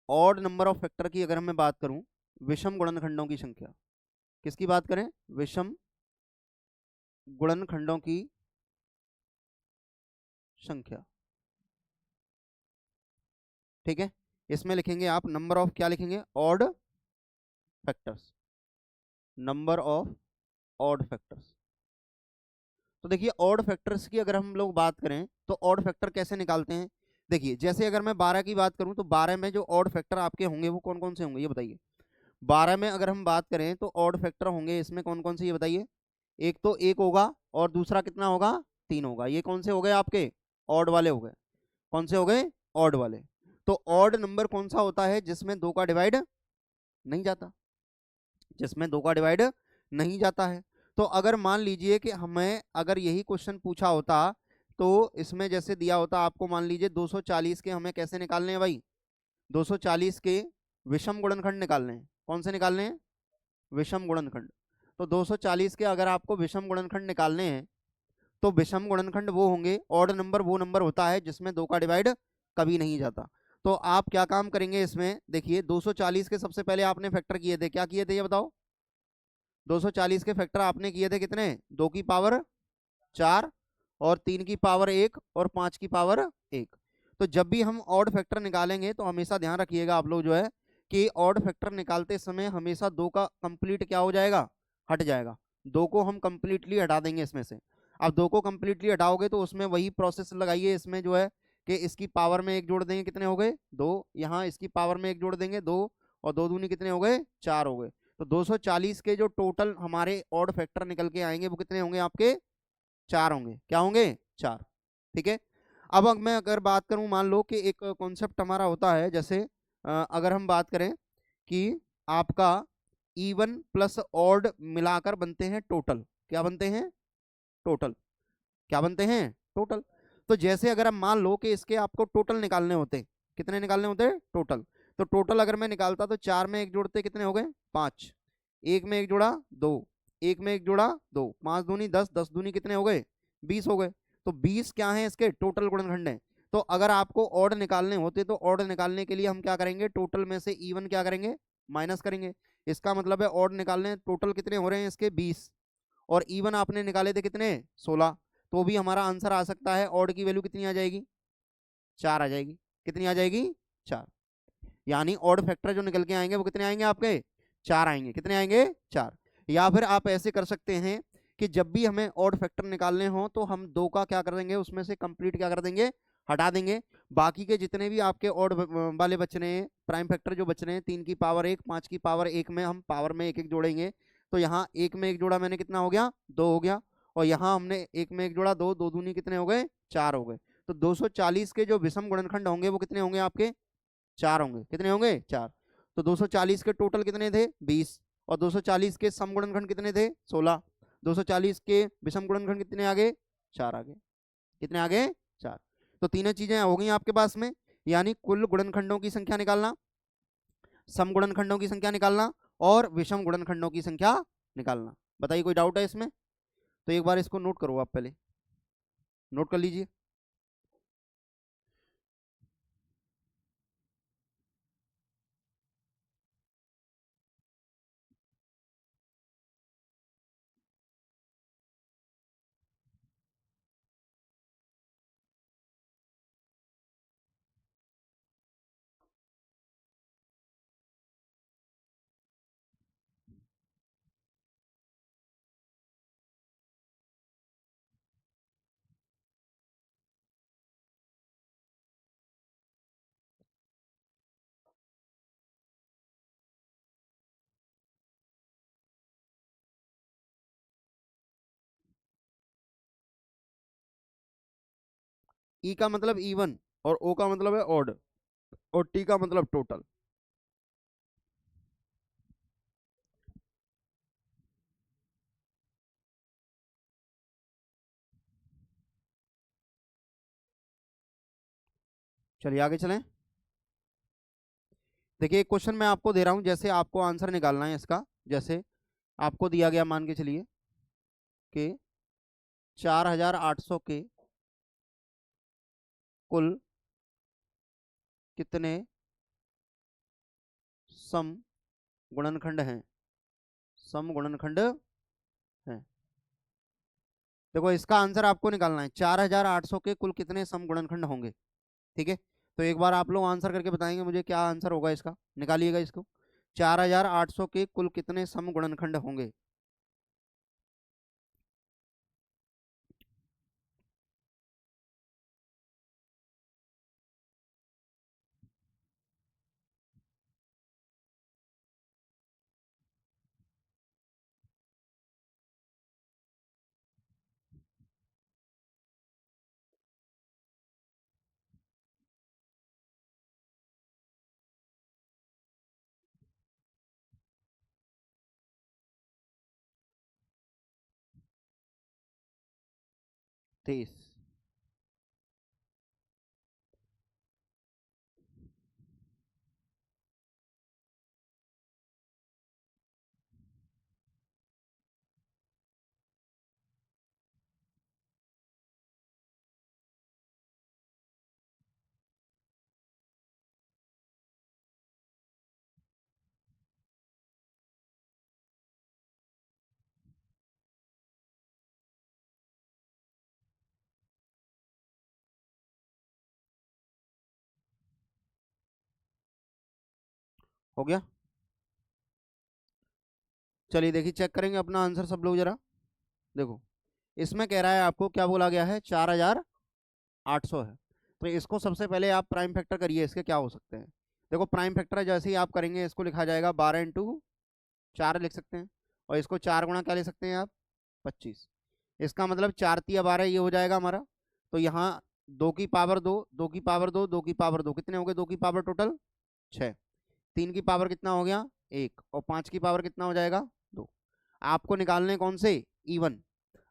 ऑड नंबर ऑफ फैक्टर की अगर मैं बात करूं, विषम गुणनखंडों की संख्या, किसकी बात करें, विषम गुणनखंडों की संख्या। ठीक है, इसमें लिखेंगे आप नंबर ऑफ, क्या लिखेंगे, odd factors, number of odd factors. तो देखिए ऑड फैक्टर्स की अगर हम लोग बात करें तो ऑड फैक्टर कैसे निकालते हैं। देखिए जैसे अगर मैं 12 की बात करूं तो 12 में जो ऑड फैक्टर आपके होंगे वो कौन कौन से होंगे, ये बताइए। 12 में अगर हम बात करें तो ऑड फैक्टर होंगे इसमें कौन कौन से, ये बताइए। एक तो 1 होगा, और दूसरा कितना होगा, 3 होगा। ये कौन से हो गए आपके, ऑड वाले हो गए। कौन से हो गए, ऑड वाले। तो ऑड नंबर कौन सा होता है जिसमें 2 का डिवाइड नहीं जाता। जिसमें 2 का डिवाइड नहीं जाता है। तो अगर मान लीजिए कि हमें अगर यही क्वेश्चन पूछा होता तो इसमें जैसे दिया होता आपको, मान लीजिए 240 के हमें कैसे निकालने हैं भाई, 240 के विषम गुणनखंड निकालने हैं। कौन से निकालने हैं? विषम गुणनखंड। तो 240 के अगर आपको विषम गुणनखंड निकालने हैं तो विषम गुणनखंड वो होंगे, ऑड नंबर वो नंबर होता है जिसमें 2 का डिवाइड कभी नहीं जाता। तो आप क्या काम करेंगे इसमें, देखिए 240 के सबसे पहले आपने फैक्टर किए थे, क्या किए थे ये बताओ? 240 के फैक्टर आपने किए थे कितने? 2 की पावर 4 और 3 की पावर 1 और 5 की पावर 1। तो जब भी हम ऑड फैक्टर निकालेंगे तो हमेशा ध्यान रखिएगा आप लोग जो है कि ऑड फैक्टर निकालते समय हमेशा 2 का कंप्लीट क्या हो जाएगा, हट जाएगा। 2 को हम कंप्लीटली हटा देंगे इसमें से। अब 2 को कंप्लीटली हटाओगे तो उसमें वही प्रोसेस लगाइए इसमें जो है कि इसकी पावर में 1 जोड़ देंगे, कितने हो गए? 2। यहाँ इसकी पावर में 1 जोड़ देंगे, 2 और 2 दूनी कितने हो गए? 4 हो गए। तो 240 के जो टोटल हमारे ऑड फैक्टर निकल के आएंगे वो कितने होंगे आपके? 4 होंगे। क्या होंगे? 4। ठीक है। अब मैं अगर बात करूं, मान लो कि एक कॉन्सेप्ट हमारा होता है, जैसे अगर हम बात करें कि आपका इवन प्लस ऑड मिलाकर बनते हैं टोटल। क्या बनते हैं? टोटल। क्या बनते हैं? टोटल। तो जैसे अगर हम मान लो कि इसके आपको टोटल निकालने होते, कितने निकालने होते? टोटल। तो टोटल अगर मैं निकालता तो 4 में 1 जोड़ते कितने हो गए? 5। 1 में 1 जोड़ा 2, 1 में 1 जोड़ा 2, 5 दूनी 10, 10 दूनी कितने हो गए? 20 हो गए। तो 20 क्या है इसके? टोटल गुणनखंड है। तो अगर आपको ऑड निकालने होते तो ऑड निकालने के लिए हम क्या करेंगे, टोटल में से इवन क्या करेंगे? माइनस करेंगे। इसका मतलब है ऑड निकालने टोटल कितने हो रहे हैं इसके? 20। और इवन आपने निकाले थे कितने? 16। तो भी हमारा आंसर आ सकता है, ऑड की वैल्यू कितनी आ जाएगी? 4 आ जाएगी। कितनी आ जाएगी? 4। यानी ऑड फैक्टर जो निकल के आएंगे वो कितने आएंगे आपके? 4 आएंगे। कितने आएंगे? 4। या फिर आप ऐसे कर सकते हैं कि जब भी हमें ऑड फैक्टर निकालने हो तो हम 2 का क्या कर देंगे, उसमें से कंप्लीट क्या कर देंगे? हटा देंगे। बाकी के जितने भी आपके ऑड वाले बच रहे हैं, प्राइम फैक्टर जो बच रहे हैं, 3 की पावर 1, 5 की पावर 1 में हम पावर में 1 1 जोड़ेंगे। तो यहाँ 1 में 1 जोड़ा मैंने, कितना हो गया? 2 हो गया। और यहाँ हमने 1 में 1 जोड़ा 2, 2 दूनी कितने हो गए? 4 हो गए। तो 240 के जो विषम गुणनखंड होंगे वो कितने होंगे आपके? 4 होंगे। कितने होंगे? 4। तो 240 के टोटल कितने थे? 20। और 240 के सम गुणनखंड कितने थे? 16। 240 के विषम गुणनखंड कितने आ गए? 4 आ गए। कितने आ गए? 4। तो तीनों चीजें हो गई आपके पास में, यानी कुल गुणनखंडों की संख्या निकालना, सम गुणनखंडों की संख्या निकालना और विषम गुणनखंडों की संख्या निकालना। बताइए कोई डाउट है इसमें? तो एक बार इसको नोट करो, आप पहले नोट कर लीजिए। ई का मतलब इवन और ओ का मतलब है ऑड और टी का मतलब टोटल। चलिए आगे चलें। देखिए एक क्वेश्चन मैं आपको दे रहा हूं, जैसे आपको आंसर निकालना है इसका। जैसे आपको दिया गया, मान के चलिए कि 4800 के कुल कितने सम गुणनखंड हैं? सम गुणनखंड हैं। देखो इसका आंसर आपको निकालना है, 4800 के कुल कितने सम गुणनखंड होंगे। ठीक है। तो एक बार आप लोग आंसर करके बताएंगे मुझे क्या आंसर होगा इसका, निकालिएगा इसको। 4800 के कुल कितने सम गुणनखंड होंगे? 23। हो गया। चलिए देखिए, चेक करेंगे अपना आंसर सब लोग जरा। देखो, इसमें कह रहा है आपको क्या बोला गया है, 4800 है। तो इसको सबसे पहले आप प्राइम फैक्टर करिए, इसके क्या हो सकते हैं। देखो, प्राइम फैक्टर जैसे ही आप करेंगे, इसको लिखा जाएगा 12 × 4 लिख सकते हैं, और इसको 4 गुणा क्या ले सकते हैं आप, 25। इसका मतलब 4 तिया 12 ये हो जाएगा हमारा। तो यहाँ 2 की पावर 2, 2 की पावर 2, 2 की पावर 2, कितने हो गए 2 की पावर टोटल 6। 3 की पावर कितना हो गया 1, और 5 की पावर कितना हो जाएगा 2। आपको निकालने कौन से, इवन।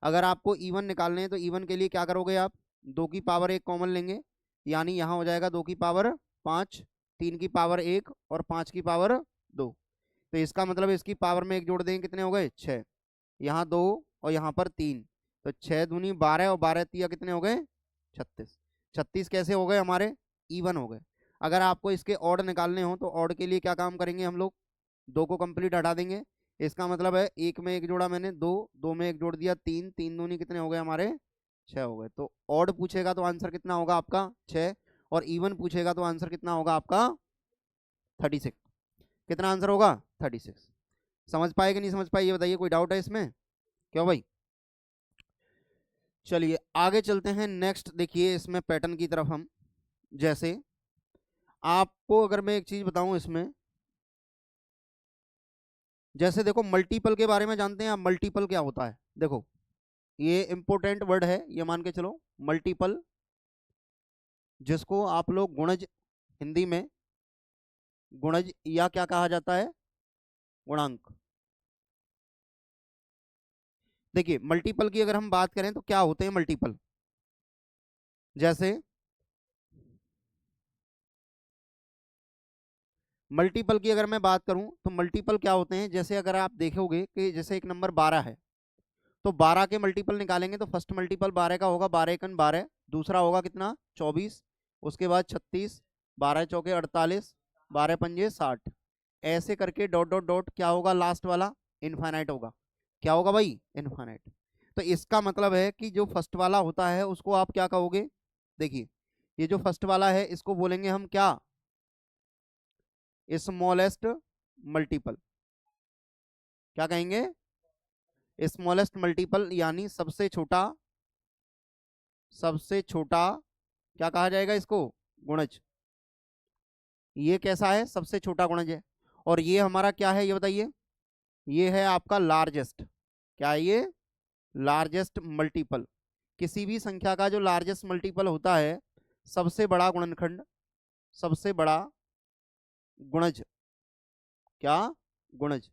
अगर आपको इवन निकालने हैं तो इवन के लिए क्या करोगे आप, 2 की पावर 1 कॉमन लेंगे, यानी यहाँ हो जाएगा 2 की पावर 5, 3 की पावर 1 और 5 की पावर 2। तो इसका मतलब इसकी पावर में 1 जोड़ देंगे, कितने हो गए 6। यहाँ 2 और यहाँ पर 3, तो 6 दूनी 12 और 12 तिया कितने हो गए 36। 36 कैसे हो गए हमारे, इवन हो गए। अगर आपको इसके ऑड निकालने हो तो ऑड के लिए क्या काम करेंगे हम लोग, 2 को कंप्लीट हटा देंगे। इसका मतलब है 1 में 1 जोड़ा मैंने 2, 2 में 1 जोड़ दिया 3, 3 दूनी कितने हो गए हमारे 6 हो गए। तो ऑड पूछेगा तो आंसर कितना होगा आपका 6, और इवन पूछेगा तो आंसर कितना होगा आपका 36। कितना आंसर होगा 36। समझ पाए कि नहीं समझ पाए ये बताइए, कोई डाउट है इसमें, क्यों भाई। चलिए आगे चलते हैं। नेक्स्ट देखिए इसमें पैटर्न की तरफ हम, जैसे आपको अगर मैं एक चीज बताऊं इसमें, जैसे देखो मल्टीपल के बारे में जानते हैं आप, मल्टीपल क्या होता है। देखो ये इंपॉर्टेंट वर्ड है, ये मान के चलो, मल्टीपल, जिसको आप लोग गुणज, हिंदी में गुणज या क्या कहा जाता है, गुणांक। देखिए मल्टीपल की अगर हम बात करें तो क्या होते हैं मल्टीपल, जैसे मल्टीपल की अगर मैं बात करूं तो मल्टीपल क्या होते हैं, जैसे अगर आप देखोगे कि जैसे एक नंबर 12 है, तो 12 के मल्टीपल निकालेंगे तो फर्स्ट मल्टीपल 12 का होगा 12 एकन 12, दूसरा होगा कितना 24, उसके बाद 36, 12 चौके 48, 12 पंजे 60, ऐसे करके डॉट डॉट डॉट क्या होगा लास्ट वाला, इनफाइनाइट होगा। क्या होगा भाई, इनफाइनाइट। तो इसका मतलब है कि जो फर्स्ट वाला होता है उसको आप क्या कहोगे, देखिए ये जो फर्स्ट वाला है इसको बोलेंगे हम क्या, स्मॉलेस्ट मल्टीपल। क्या कहेंगे, स्मॉलेस्ट मल्टीपल, यानी सबसे छोटा, सबसे छोटा क्या कहा जाएगा इसको, गुणज। ये कैसा है, सबसे छोटा गुणज है। और ये हमारा क्या है ये बताइए, ये है आपका लार्जेस्ट, क्या है ये, लार्जेस्ट मल्टीपल। किसी भी संख्या का जो लार्जेस्ट मल्टीपल होता है, सबसे बड़ा गुणनखंड, सबसे बड़ा गुणज, क्या, गुणज,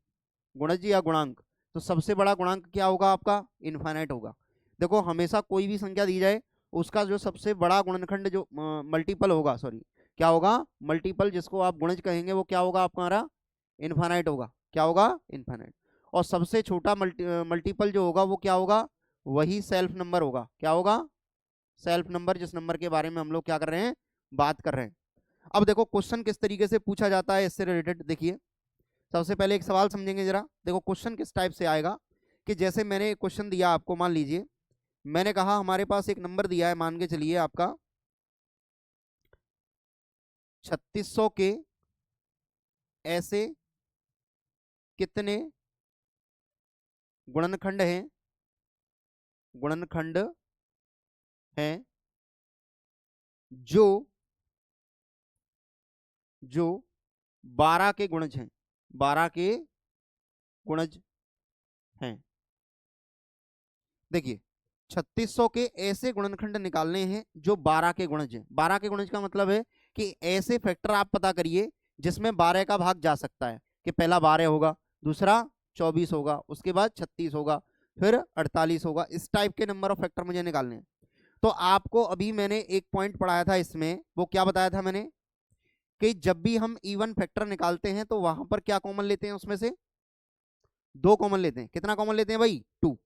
गुणज या गुणांक। तो सबसे बड़ा गुणांक क्या होगा आपका, इनफाइनाइट होगा। देखो हमेशा कोई भी संख्या दी जाए, उसका जो सबसे बड़ा गुणनखंड जो मल्टीपल होगा, सॉरी क्या होगा, मल्टीपल जिसको आप गुणज कहेंगे, वो क्या होगा आपका हमारा, इनफाइनाइट होगा। क्या होगा, इनफाइनाइट। और सबसे छोटा मल्टीपल जो होगा वो क्या होगा, वही सेल्फ नंबर होगा। क्या होगा, सेल्फ नंबर, जिस नंबर के बारे में हम लोग क्या कर रहे हैं, बात कर रहे हैं। अब देखो क्वेश्चन किस तरीके से पूछा जाता है इससे रिलेटेड, देखिए सबसे पहले एक सवाल समझेंगे जरा। देखो क्वेश्चन किस टाइप से आएगा, कि जैसे मैंने क्वेश्चन दिया आपको, मान लीजिए मैंने कहा हमारे पास एक नंबर दिया है, मान के चलिए आपका 3600 के ऐसे कितने गुणनखंड हैं, गुणनखंड हैं जो जो 12 के गुणज हैं, 12 के गुणज हैं। देखिए 3600 के ऐसे गुणनखंड निकालने हैं जो 12 के गुणज हैं। 12 के गुणज का मतलब है कि ऐसे फैक्टर आप पता करिए जिसमें 12 का भाग जा सकता है, कि पहला 12 होगा, दूसरा 24 होगा, उसके बाद 36 होगा, फिर 48 होगा। इस टाइप के नंबर ऑफ फैक्टर मुझे निकालने हैं। तो आपको अभी मैंने एक पॉइंट पढ़ाया था इसमें, वो क्या बताया था मैंने कि जब भी हम इवन फैक्टर निकालते हैं तो वहां पर क्या कॉमन लेते हैं, उसमें से दो कॉमन लेते हैं। कितना कॉमन लेते हैं भाई? टू।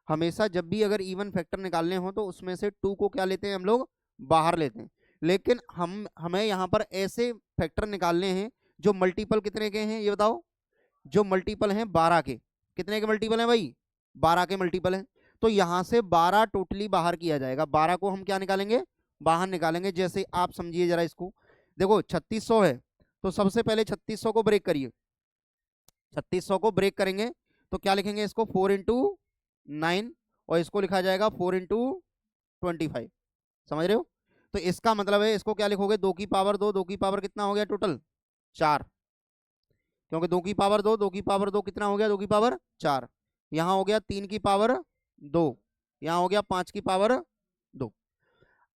हमेशा जब भी अगर इवन फैक्टर निकालने हो तो उसमें से टू को क्या लेते हैं हम लोग? बाहर लेते हैं। लेकिन हमें यहाँ पर ऐसे फैक्टर निकालने हैं जो मल्टीपल कितने के हैं, ये बताओ? जो मल्टीपल हैं 12 के। कितने के मल्टीपल हैं भाई? 12 के मल्टीपल हैं। तो यहां से 12 टोटली बाहर किया जाएगा। 12 को हम क्या निकालेंगे? बाहर निकालेंगे। जैसे आप समझिए जरा इसको, देखो 3600 है, तो सबसे पहले 3600 को ब्रेक करिए। 3600 को ब्रेक करेंगे तो क्या लिखेंगे इसको? 4 × 9, और इसको लिखा जाएगा 4 × 25। समझ रहे हो? तो इसका मतलब है इसको क्या लिखोगे? 2 की पावर 2, 2 की पावर कितना हो गया टोटल? 4। क्योंकि 2 की पावर 2, 2 की पावर 2 कितना हो गया? 2 की पावर 4। यहाँ हो गया 3 की पावर 2, यहाँ हो गया 5 की पावर 2।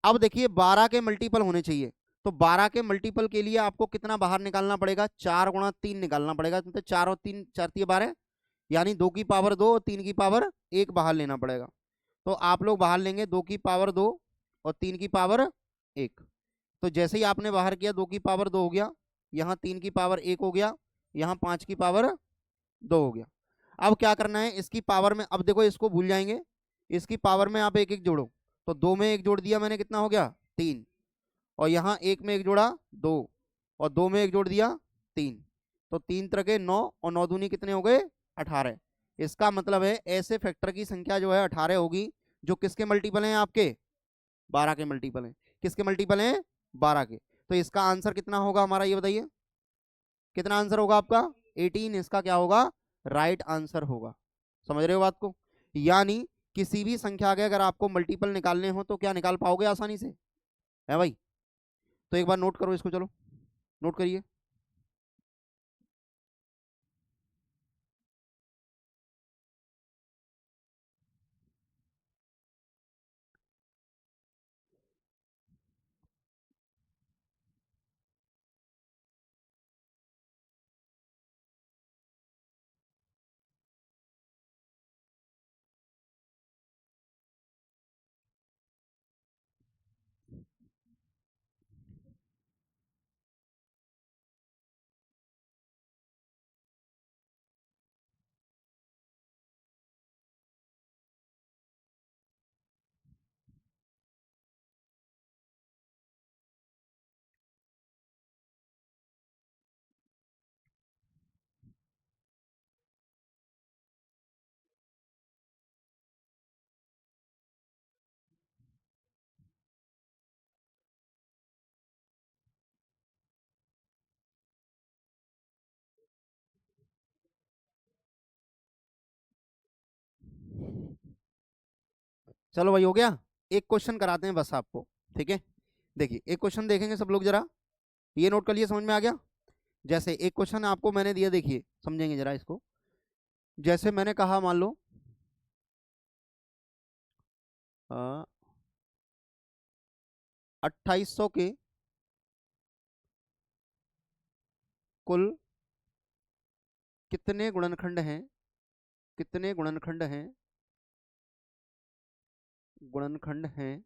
अब देखिए 12 के मल्टीपल होने चाहिए, तो 12 के मल्टीपल के लिए आपको कितना बाहर निकालना पड़ेगा? 4 × 3 निकालना पड़ेगा। तो 4 और 3, 4×3 = 12, यानी 2 की पावर 2 और 3 की पावर 1 बाहर लेना पड़ेगा। तो आप लोग बाहर लेंगे 2 की पावर 2 और 3 की पावर 1। तो जैसे ही आपने बाहर किया 2 की पावर 2 हो गया, यहाँ 3 की पावर 1 हो गया, यहाँ 5 की पावर 2 हो गया। अब क्या करना है इसकी पावर में? अब देखो इसको भूल जाएंगे, इसकी पावर में आप एक एक जोड़ो। तो 2 में 1 जोड़ दिया मैंने, कितना हो गया? 3। और यहाँ 1 में 1 जोड़ा 2, और 2 में 1 जोड़ दिया 3। तो 3 × 9, और 9 दूनी कितने हो गए? 18। इसका मतलब है ऐसे फैक्टर की संख्या जो है 18 होगी, जो किसके मल्टीपल हैं? आपके 12 के मल्टीपल हैं। किसके मल्टीपल हैं? 12 के। तो इसका आंसर कितना होगा हमारा, ये बताइए? कितना आंसर होगा आपका? 18 इसका क्या होगा? राइट आंसर होगा। समझ रहे हो बात को? यानी किसी भी संख्या के अगर आपको मल्टीपल निकालने हो तो क्या निकाल पाओगे आसानी से, है भाई? तो एक बार नोट करो इसको, चलो नोट करिए। चलो भाई, हो गया। एक क्वेश्चन कराते हैं बस आपको, ठीक है? देखिए एक क्वेश्चन देखेंगे सब लोग जरा, ये नोट कर लिए, समझ में आ गया? जैसे एक क्वेश्चन आपको मैंने दिया, देखिए समझेंगे जरा इसको। जैसे मैंने कहा, मान लो 2800 के कुल कितने गुणनखंड हैं? कितने गुणनखंड हैं? गुणनखंड हैं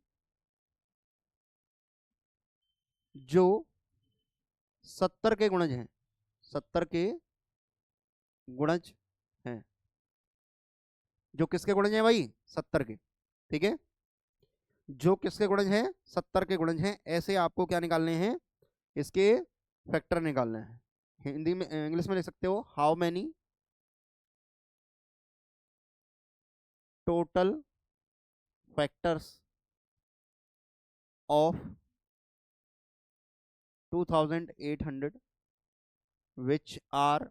जो 70 के गुणज हैं। 70 के गुणज हैं। जो किसके गुणज हैं भाई? 70 के। ठीक है, जो किसके गुणज हैं? 70 के गुणज हैं। ऐसे आपको क्या निकालने हैं? इसके फैक्टर निकालने हैं। हिंदी में, इंग्लिश में लिख सकते हो, how many total factors of 2800 which are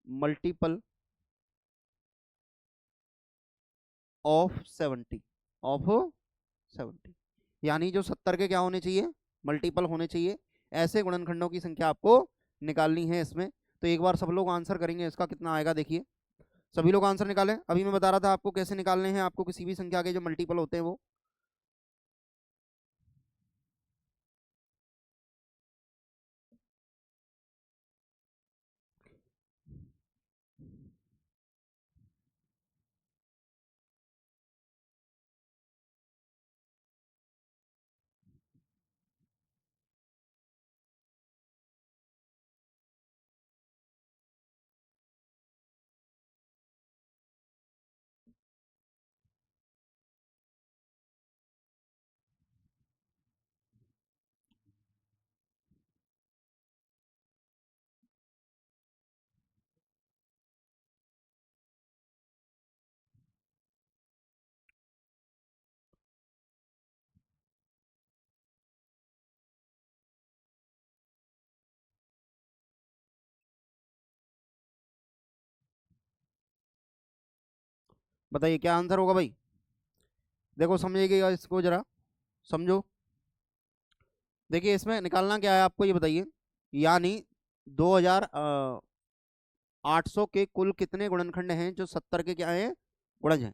multiple of 70 of 70। यानी जो 70 के क्या होने चाहिए? मल्टीपल होने चाहिए। ऐसे गुणनखंडों की संख्या आपको निकालनी है इसमें। तो एक बार सब लोग आंसर करेंगे, इसका कितना आएगा देखिए। सभी लोग आंसर निकालें। अभी मैं बता रहा था आपको कैसे निकालने हैं, आपको किसी भी संख्या के जो मल्टीपल होते हैं वो। बताइए क्या आंसर होगा भाई। देखो समझिएगा इसको जरा, समझो। देखिए इसमें निकालना क्या है आपको ये बताइए। यानी 2800 के कुल कितने गुणनखंड हैं जो 70 के क्या हैं, गुणज हैं।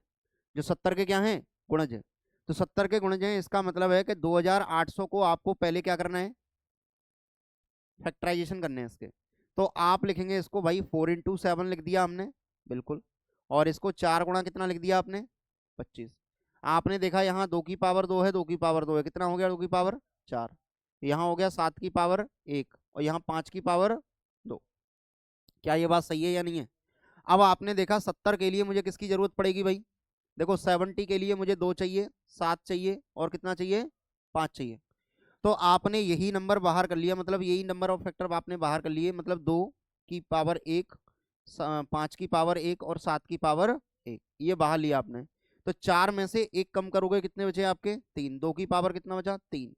जो 70 के क्या हैं, गुणज हैं। तो 70 के गुणज हैं, इसका मतलब है कि 2800 को आपको पहले क्या करना है, फैक्टराइजेशन करने हैं इसके। तो आप लिखेंगे इसको भाई 4 × 7 लिख दिया हमने, बिल्कुल। और इसको 4 गुणा कितना लिख दिया आपने, 25। आपने देखा यहाँ 2 की पावर 2 है, 2 की पावर 2 है, कितना हो गया 2 की पावर 4। यहाँ हो गया 7 की पावर 1 और यहाँ 5 की पावर 2। क्या ये बात सही है या नहीं है। अब आपने देखा 70 के लिए मुझे किसकी जरूरत पड़ेगी भाई। देखो 70 के लिए मुझे 2 चाहिए, 7 चाहिए और कितना चाहिए, 5 चाहिए। तो आपने यही नंबर बाहर कर लिया, मतलब यही नंबर ऑफ फैक्टर आपने बाहर कर लिए, मतलब 2 की पावर 1, 5 की पावर 1 और 7 की पावर 1, ये बाहर लिया आपने। तो 4 में से 1 कम करोगे, कितने बचे आपके, 3। 2 की पावर कितना बचा, 3।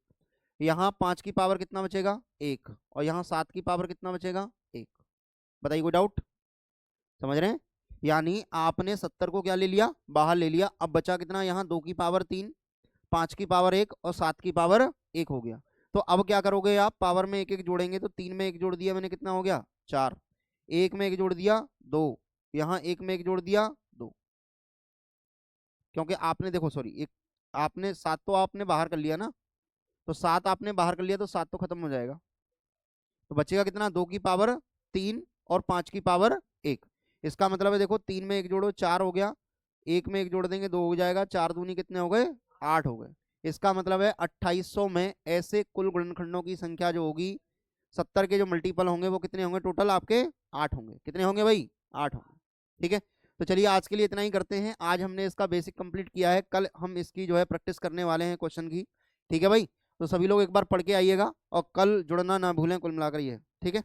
यहाँ 5 की पावर कितना बचेगा, 1। और यहाँ 7 की पावर कितना बचेगा, 1। बताइए कोई डाउट, समझ रहे हैं। यानी आपने 70 को क्या ले लिया, बाहर ले लिया। अब बचा कितना, यहाँ 2 की पावर 3, 5 की पावर 1 और 7 की पावर 1 हो गया। तो अब क्या करोगे आप, पावर में 1 1 जोड़ेंगे। तो 3 में 1 जोड़ दिया मैंने, कितना हो गया 4। 1 में 1 जोड़ दिया 2, यहाँ 1 में 1 जोड़ दिया 2। क्योंकि आपने देखो सॉरी, एक आपने 7 तो आपने बाहर कर लिया ना, तो 7 आपने बाहर कर लिया तो 7 तो खत्म हो जाएगा। तो बचेगा कितना, 2 की पावर 3 और 5 की पावर 1। इसका मतलब है देखो 3 में 1 जोड़ो 4 हो गया, 1 में 1 जोड़ देंगे 2 हो जाएगा, 4 दूनी कितने हो गए, 8 हो गए। इसका मतलब है 2800 में ऐसे कुल गुणनखंडों की संख्या जो होगी, 70 के जो मल्टीपल होंगे वो कितने होंगे, टोटल आपके 8 होंगे। कितने होंगे भाई, 8 होंगे। ठीक है। तो चलिए आज के लिए इतना ही करते हैं। आज हमने इसका बेसिक कंप्लीट किया है, कल हम इसकी जो है प्रैक्टिस करने वाले हैं क्वेश्चन की। ठीक है भाई। तो सभी लोग एक बार पढ़ के आइएगा और कल जुड़ना ना भूलें कुल मिलाकर ये। ठीक है।